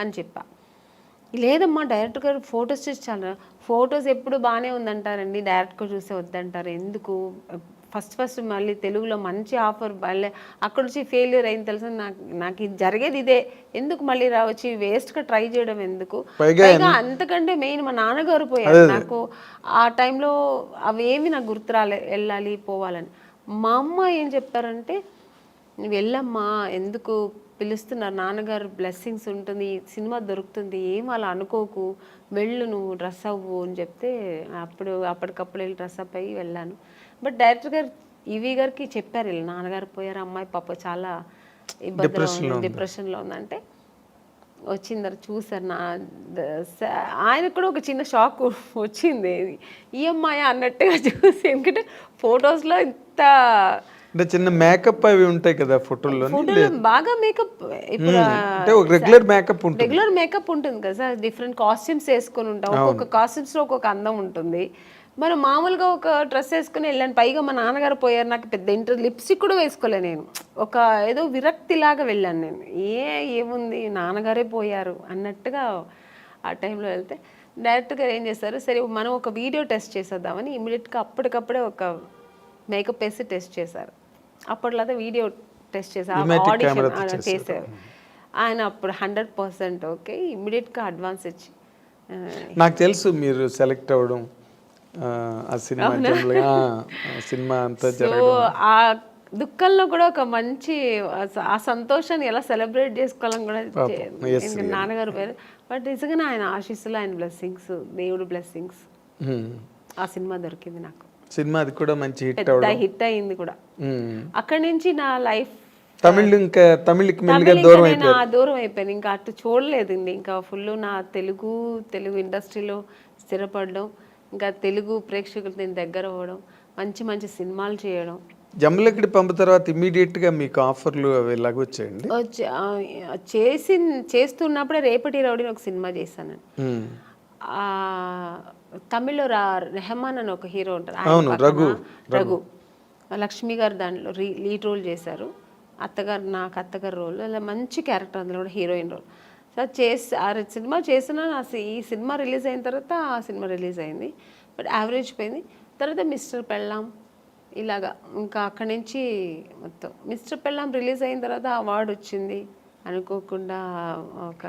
అని చెప్పా. లేదమ్మా డైరెక్టర్ గారు ఫొటోస్ చూసి చాలా, ఫొటోస్ ఎప్పుడు బాగానే ఉందంటారండి, డైరెక్ట్గా చూసే వద్దంటారు ఎందుకు, ఫస్ట్ మళ్ళీ తెలుగులో మంచి ఆఫర్ మళ్ళీ అక్కడ వచ్చి ఫెయిల్యూర్ అయింది తెలుసా, నాకు ఇది జరిగేది ఇదే, ఎందుకు మళ్ళీ వచ్చి వేస్ట్గా ట్రై చేయడం ఎందుకు, పైగా అంతకంటే మెయిన్ మా నాన్నగారు పోయారు. నాకు ఆ టైంలో అవేమి నాకు గుర్తు వెళ్ళాలి పోవాలని. మా అమ్మ ఏం చెప్పారంటే, నువ్వు వెళ్ళమ్మా, ఎందుకు పిలుస్తున్నారు, నాన్నగారు బ్లెస్సింగ్స్ ఉంటుంది, సినిమా దొరుకుతుంది, ఏం అలా అనుకోకు, వెళ్ళు నువ్వు డ్రెస్ అవ్వు అని చెప్తే అప్పటికప్పుడు వెళ్ళి డ్రెస్ అప్ అయ్యి వెళ్ళాను. బట్ డైరెక్టర్ గారు ఈవీ గారికి చెప్పారు, వీళ్ళు నాన్నగారు పోయారు, అమ్మాయి పాప చాలా ఇబ్బందిలో ఉంది, డిప్రెషన్లో ఉందంటే వచ్చిన తర్వాత చూసారు. ఆయనకు కూడా ఒక చిన్న షాక్ వచ్చింది, ఈ అమ్మాయి అన్నట్టుగా చూసి, ఎందుకంటే ఫొటోస్లో ఇంత అంటే చిన్న మేకప్ అవి ఉంటాయి కదా ఫోటోల్లో, బాగా మేకప్, ఇప్పుడు రెగ్యులర్ మేకప్ ఉంటుంది కదా సార్, డిఫరెంట్ కాస్ట్యూమ్స్ వేసుకొని ఉంటాం, ఒక్కొక్క కాస్ట్యూమ్స్ లో ఒక్కొక్క అందం ఉంటుంది. మరి మామూలుగా ఒక డ్రెస్ వేసుకుని వెళ్ళాను, పైగా మా నాన్నగారు పోయారు, నాకు పెద్ద లిప్స్టిక్ కూడా వేసుకోలే నేను, ఒక ఏదో విరక్తిలాగా వెళ్ళాను నేను, ఏముంది నాన్నగారే పోయారు అన్నట్టుగా ఆ టైంలో వెళ్తే డైరెక్టర్ గారు ఏం చేస్తారు, సరే మనం ఒక వీడియో టెస్ట్ చేసేద్దామని ఇమీడియట్గా అప్పటికప్పుడే ఒక మేకప్ వేసి టెస్ట్ చేశారు. అప్పట్లో వీడియో టెస్ట్ చేశారు, ఆడిషన్ చేశారు ఆయన, అప్పుడు 100% ఓకే, ఇమ్మీడియట్గా అడ్వాన్స్ ఇచ్చి. నాకు తెలుసు మీరు సెలెక్ట్ అవ్వడం, ఆ సినిమా అంతా జరగడం, ఆ దుఃఖంలో కూడా ఒక మంచి ఆ సంతోషాన్ని ఎలా సెలబ్రేట్ చేసుకోవాలని కూడా నాన్నగారు పేరు. బట్ నిజంగానే ఆయన ఆశీస్సులు, ఆయన బ్లెస్సింగ్స్, దేవుడు బ్లెస్సింగ్స్, ఆ సినిమా దొరికింది నాకు. సినిమా అది కూడా మంచి హిట్ అయింది కూడా. అక్కడి నుంచి నా లైఫ్ తమిళకి దూరం అయిపోయాను, ఇంకా అటు చూడలేదు, ఇంకా ఫుల్ నా తెలుగు ఇండస్ట్రీలో స్థిరపడడం, ఇంకా తెలుగు ప్రేక్షకులు నేను దగ్గర అవ్వడం, మంచి మంచి సినిమాలు చేయడం. జమ్ములకి పంపిన తర్వాత ఇమీడియట్ గా మీకు ఆఫర్లు అవి వచ్చాయండి? చేస్తున్నప్పుడే రేపటి రౌడీని ఒక సినిమా చేశాను. తమిళ్లో రెహమాన్ అని ఒక హీరో ఉంటారు, రఘు లక్ష్మి గారు దాంట్లో లీడ్ రోల్ చేశారు, నాకు అత్తగారు రోల్, అలా మంచి క్యారెక్టర్, అందులో కూడా హీరోయిన్ రోల్. సో ఆ సినిమా చేసిన, ఈ సినిమా రిలీజ్ అయిన తర్వాత ఆ సినిమా రిలీజ్ అయింది, బట్ యావరేజ్ పోయింది. తర్వాత మిస్టర్ పెళ్ళాం, ఇలాగా ఇంకా అక్కడి నుంచి మొత్తం. మిస్టర్ పెళ్ళాం రిలీజ్ అయిన తర్వాత అవార్డు వచ్చింది అనుకోకుండా, ఒక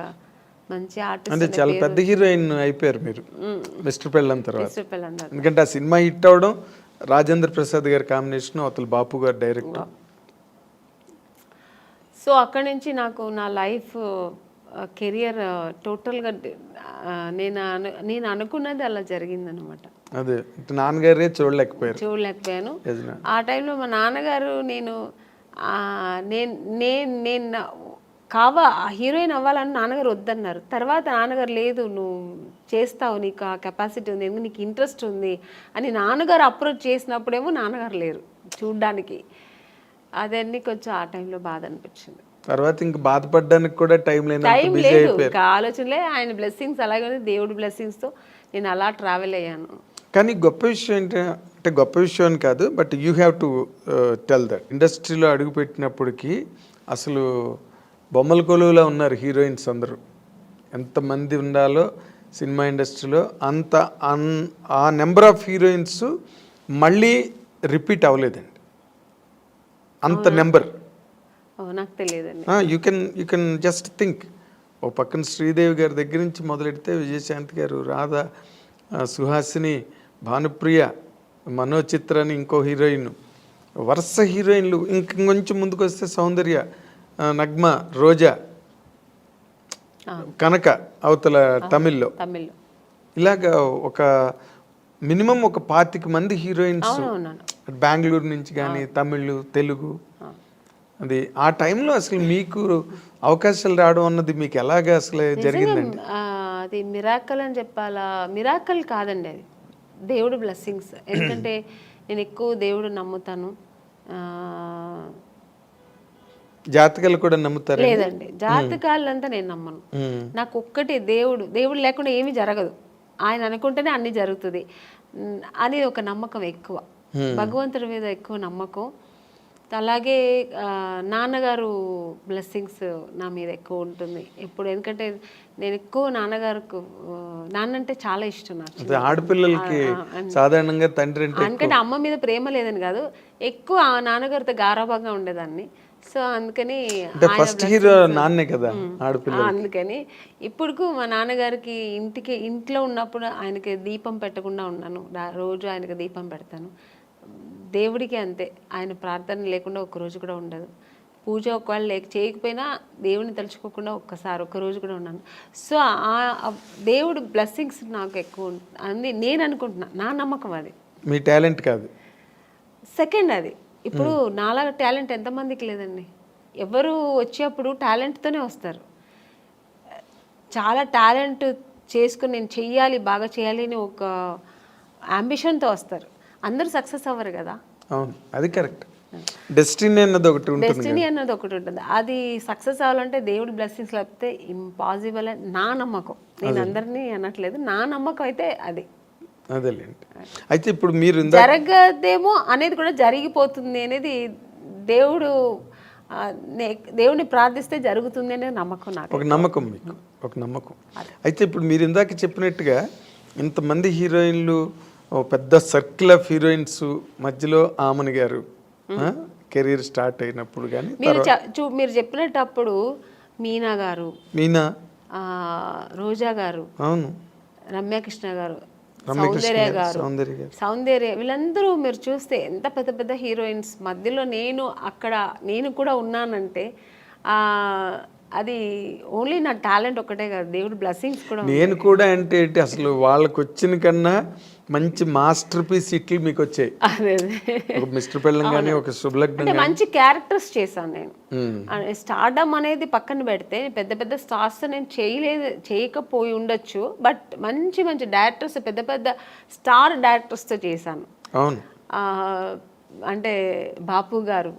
మంచి ఆర్టిస్ట్, అంటే చాలా పెద్ద హీరోయిన్ అయిపోయారు మీరు మిస్టర్ పెళ్ళాం తర్వాత. ఎందుకంటే ఆ సినిమా హిట్ అవడం, రాజేంద్ర ప్రసాద్ గారి కాంబినేషన్, అవతల బాపు గారు డైరెక్టర్. సో అక్కడి నుంచి నాకు నా లైఫ్ కెరియర్ టోటల్గా నేను అనుకున్నది అలా జరిగిందనమాట. అదే నాన్నగారే చూడలేకపోయాను. ఆ టైంలో మా నాన్నగారు నేను హీరోయిన్ అవ్వాలని నాన్నగారు వద్దన్నారు. తర్వాత నాన్నగారు లేదు, నువ్వు చేస్తావు, నీకు ఆ కెపాసిటీ ఉంది, నీకు ఇంట్రెస్ట్ ఉంది అని నాన్నగారు అప్రోచ్ చేసినప్పుడేమో నాన్నగారు లేరు చూడ్డానికి. అదన్నీ కొంచెం ఆ టైంలో బాధ అనిపించింది. తర్వాత ఇంక బాధపడడానికి కూడా టైం లేదు, ఆలోచనలే. ఆయన బ్లెస్సింగ్స్ అలాగే ఉంది, దేవుడి బ్లెస్సింగ్స్తో నేను అలా ట్రావెల్ అయ్యాను. కానీ గొప్ప విషయం ఏంటంటే, గొప్ప విషయం అని కాదు, but you have to tell that ఇండస్ట్రీలో అడుగుపెట్టినప్పటికీ అసలు బొమ్మల కొలువులో ఉన్నారు హీరోయిన్స్ అందరూ. ఎంతమంది ఉండాలో సినిమా ఇండస్ట్రీలో అంత ఆ నెంబర్ ఆఫ్ హీరోయిన్స్ మళ్ళీ రిపీట్ అవ్వలేదండి, అంత నెంబర్. నాకు తెలియదండి. You can just think. ఒక పక్కన శ్రీదేవి గారి దగ్గర నుంచి మొదలెడితే విజయశాంతి గారు, రాధ, సుహాసిని, భానుప్రియ, మనోచిత్ర అని ఇంకో హీరోయిన్, వరుస హీరోయిన్లు. ఇంకొంచెం ముందుకు వస్తే సౌందర్య, నగ్మ, రోజా, కనక అవతల తమిళ్లో. ఇలాగా ఒక మినిమం ఒక 25 మంది హీరోయిన్స్ బెంగళూరు నుంచి కానీ, తమిళ్, తెలుగు. అది ఆ టైంలో అసలు మీకు అవకాశాలు రావడం అన్నది మీకు ఎలాగా అసలు జరిగిందండి? అది మిరాకల్ అని చెప్పాలా? మిరాకల్ కాదండి, అది దేవుడు బ్లెస్సింగ్స్. ఎందుకంటే నేను ఎక్కువ దేవుడు నమ్ముతాను. జాతకాలు కూడా నమ్ముతారు? లేదండి, జాతకాలంతా నేను నమ్మను. నాకు ఒక్కటి దేవుడు లేకుండా ఏమీ జరగదు, ఆయన అనుకుంటేనే అన్ని జరుగుతుంది అని ఒక నమ్మకం ఎక్కువ, భగవంతుడి మీద ఎక్కువ నమ్మకం. అలాగే నాన్నగారు బ్లెస్సింగ్స్ నా మీద ఎక్కువ ఉంటుంది ఇప్పుడు. ఎందుకంటే నేను ఎక్కువ నాన్నగారికి నాన్న అంటే చాలా ఇష్టం నాకు. అదే ఆడపిల్లలకి సాధారణంగా తండ్రి అంటే ఎందుకంటే అమ్మ మీద ప్రేమ లేదని కాదు, ఎక్కువ ఆ నాన్నగారితో గారాబంగా ఉండేదాన్ని. సో అందుకని ఫస్ట్ హీరో నాన్నే కదా ఆడపిల్ల. అందుకని ఇప్పుడు మా నాన్నగారికి ఇంట్లో ఉన్నప్పుడు ఆయనకి దీపం పెట్టకుండా ఉన్నాను. రోజు ఆయనకి దీపం పెడతాను. దేవుడికి అంతే, ఆయన ప్రార్థన లేకుండా ఒక్కరోజు కూడా ఉండదు. పూజ ఒకవేళ చేయకపోయినా దేవుడిని తలుచుకోకుండా ఒక్క రోజు కూడా ఉన్నాను. సో ఆ దేవుడు బ్లెస్సింగ్స్ నాకు ఎక్కువ అంది నేను అనుకుంటున్నా. నా నమ్మకం అది. మీ టాలెంట్ కాదు. సెకండ్ అది. ఇప్పుడు నాలాగా టాలెంట్ ఎంతమందికి లేదండి. ఎవరు వచ్చేప్పుడు టాలెంట్తోనే వస్తారు. చాలా టాలెంట్ చేసుకుని నేను చెయ్యాలి, బాగా చేయాలి అని ఒక అంబిషన్తో వస్తారు. అందరూ సక్సెస్ అవ్వరు కదా. అవును, అది కరెక్ట్. డెస్టినీ అన్నది ఒకటి ఉంటుంది. డెస్టినీ అన్నది ఒకటి ఉంటుంది. అది సక్సెస్ అవ్వాలంటే దేవుడి బ్లెస్సింగ్స్ లేకపోతే ఇంపాసిబుల్ అని నా నమ్మకం. నేను అందరినీ అనట్లేదు, నా నమ్మకం అయితే అది. అదేలేండి. అయితే ఇప్పుడు మీరు జరగదేమో అనేది కూడా జరిగిపోతుంది అనేది దేవుడిని ప్రార్థిస్తే జరుగుతుంది అనే నమ్మకం నాకు. ఒక నమ్మకం మీకు, ఒక నమ్మకం. అయితే ఇప్పుడు మీరు ఇందాక చెప్పినట్టుగా ఇంతమంది హీరోయిన్లు, పెద్ద సర్కిల్ ఆఫ్ హీరోయిన్స్ మధ్యలో ఆమని గారు కెరీర్ స్టార్ట్ అయినప్పుడు కానీ మీరు చెప్పినప్పుడు మీనా, రోజా గారు, అవును, రమ్యకృష్ణ గారు, సౌందర్య వీళ్ళందరూ మీరు చూస్తే ఎంత పెద్ద పెద్ద హీరోయిన్స్ మధ్యలో నేను కూడా ఉన్నానంటే అది ఓన్లీ నా టాలెంట్ ఒకటే కాదు, దేవుడి బ్లెస్సింగ్స్ కూడా. నేను కూడా అంటే అసలు వాళ్ళకి వచ్చిన కన్నా మంచి మాస్టర్ పీస్ ఇట్లు మీకు వచ్చాయి. ఒక మిస్టర్ పెళ్ళం కానీ, ఒక శుభలగ్నం, మంచి క్యారెక్టర్స్ చేశాను నేను. స్టార్డమ్ అనేది పక్కన పెడితే పెద్ద పెద్ద స్టార్స్ నేను చేయకపోయి ఉండొచ్చు, బట్ మంచి మంచి డైరెక్టర్స్, పెద్ద పెద్ద స్టార్ డైరెక్టర్స్తో చేశాను. అవును. అంటే బాపు గారు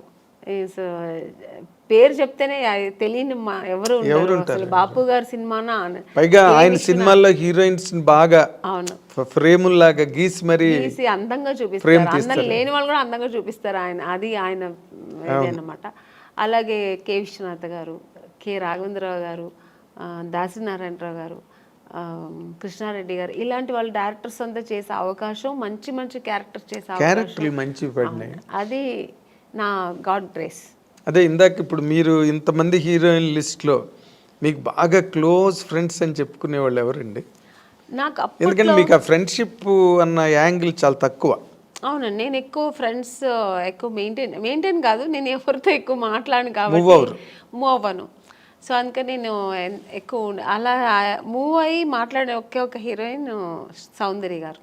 పేరు చెప్తేనే తెలియని ఎవరు అసలు. బాపు గారి సినిమానా, పైగా ఆయన సినిమాల్లో హీరోయిన్స్ బాగా అవును ఫ్రేముల్ లాగా గీసి మరి అందంగా చూపిస్తారు. అందం లేని వాళ్ళు కూడా అందంగా చూపిస్తారు ఆయన. అది ఆయన అన్నమాట. అలాగే కె విశ్వనాథ్ గారు, కె రాఘవేంద్రరావు గారు, దాసినారాయణరావు గారు, కృష్ణారెడ్డి గారు, ఇలాంటి వాళ్ళు డైరెక్టర్స్ అంతా చేసే అవకాశం, మంచి మంచి క్యారెక్టర్స్ చేసే అవకాశం, అది నా గాడ్ గ్రేస్. అదే ఇందాక ఇప్పుడు మీరు ఇంతమంది హీరోయిన్ లిస్ట్లో మీకు బాగా క్లోజ్ ఫ్రెండ్స్ అని చెప్పుకునే వాళ్ళు ఎవరండి? నాకు ఎందుకంటే మీకు ఆ ఫ్రెండ్షిప్ అన్న యాంగిల్ చాలా తక్కువ. అవునండి, నేను ఎక్కువ ఫ్రెండ్స్ ఎక్కువ మెయింటైన్ కాదు, నేను ఎవరితో ఎక్కువ మాట్లాడను కాబట్టి మూవ్ అవ్వను. సో అందుకని నేను ఎక్కువ అలా మూవ్ అయ్యి మాట్లాడే ఒకే ఒక హీరోయిన్ సౌందర్య గారు.